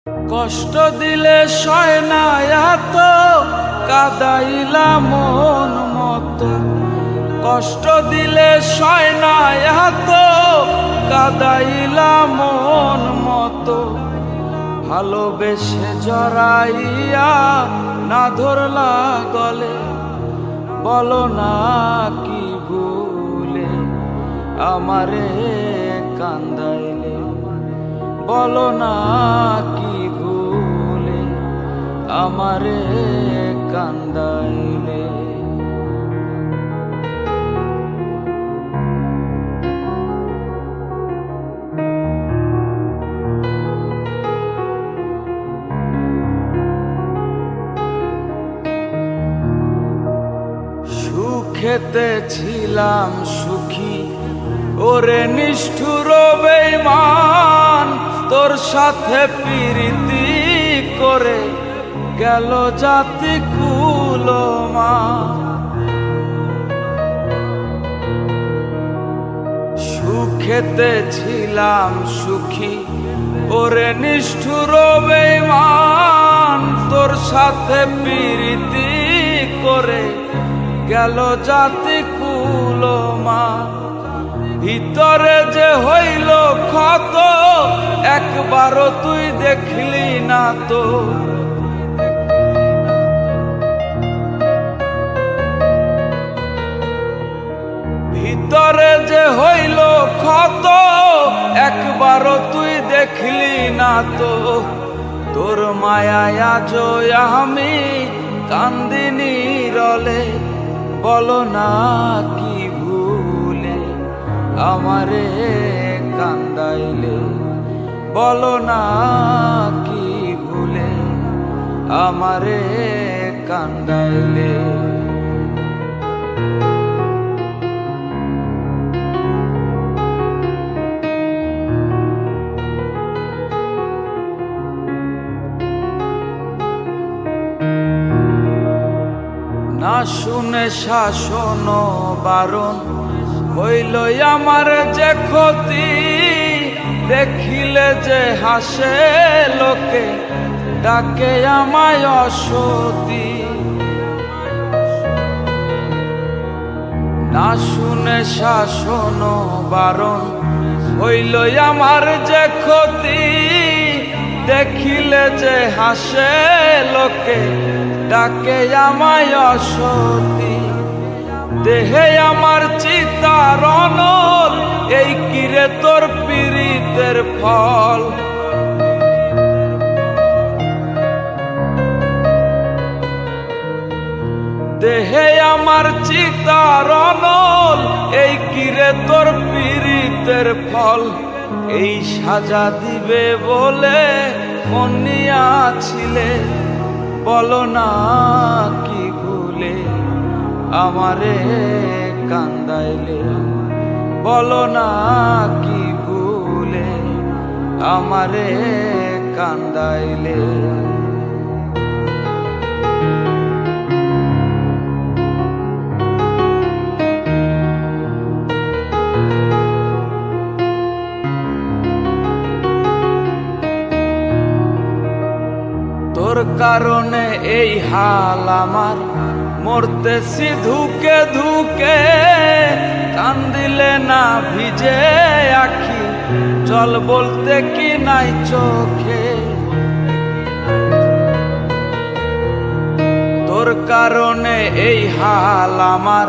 কষ্ট দিলে সয় না এত কাদাইলা মন মতো, কষ্ট দিলে সয় না এত কাদাইলা মন মতো। ভালোবেসে জড়াইয়া না ধরলা গলে, বলো না কি ভুলে আমারে কান্দাইলে, বলো না কি ভুলে আমারে কান্দাইলে। সুখেতে ছিলাম সুখী ওরে নিষ্ঠুর বেঈমান, তোর সাথে প্রীতি করে গেল জাতি কুলমা। সুখেতে ছিলাম সুখী ওরে নিষ্ঠুর বেঈমান, তোর সাথে প্রীতি করে গেল জাতি কুলমা। ভিতরে যে হইল ক্ষত একবারও তুই দেখলি না তো, ভিতরে যে হইল ক্ষত একবারও তুই দেখলি না তো। তোর মায়ায় আজ আমি কান্দিনি রলে, বলো না কি ভুলে আমারে কান্দাইলে, বলো না কি ভুলে আমারে কান্দাইলে। না শুনে শাসন বারণ হইল আমার যে ক্ষতি, দেখিলে যে হাসে লোকে ডাকে আমায় অসতী। না শুনে শাসন বারণ হইল আমার যে ক্ষতি, দেখিলে যে হাসে লোকে ডাকে আমায় অসতী। দেহে আমার চিতার অনল, এই কিরে তোর পীড়িতের ফল। দেহে আমার চিতার অনল, এই কিরে তোর পীড়িতের ফল। এই সাজা দিবে বলে মন নিয়াছিলে, বলো না কি ভুলে আমারে কান্দাইলে, বলো না কি ভুলে আমারে কান্দাইলে। তোর কারণে এই হাল আমার, মরতেছি ধুকে ধুকে। কান্দিলে না ভিজে আখি, জল বলতে কি নাই চোখে। তোর কারণে এই হাল আমার,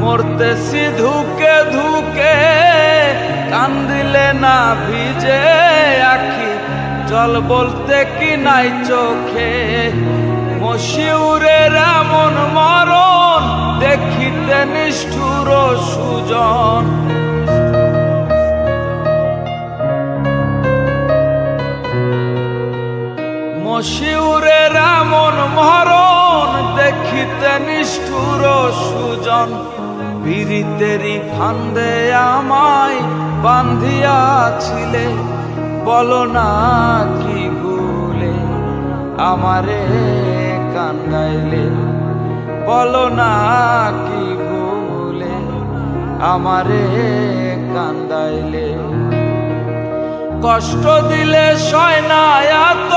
মরতেছি ধুকে ধুকে। কান্দিলে না ভিজে আখি, জল বলতে কি নাই চোখে। মশিউরের এমন মরণ দেখিতে নিষ্ঠুর সুজন। মশিউরের এমন মরণ দেখিতে নিষ্ঠুর সুজন। পীড়িতেরই ফান্দে আমায় বান্ধিয়াছিলে, বলো না কি ভুলে আমারে কান্দাইলে, বলো না কি ভুলে আমারে কান্দাইলে। কষ্ট দিলে সয় না এত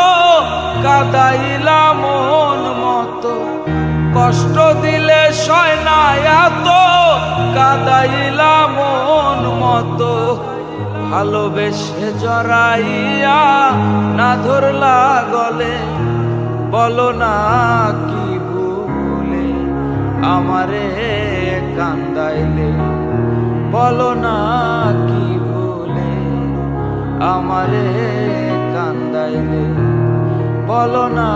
কাদাইলা মন মতো, কষ্ট দিলে সয় না এত কাদাইলা মন মতো, ভালোবেসে জড়াইয়া না ধরলা গলে, বলো না কি ভুলে আমারে কান্দাইলে, বলো না কি ভুলে আমারে কান্দাইলে, বলো না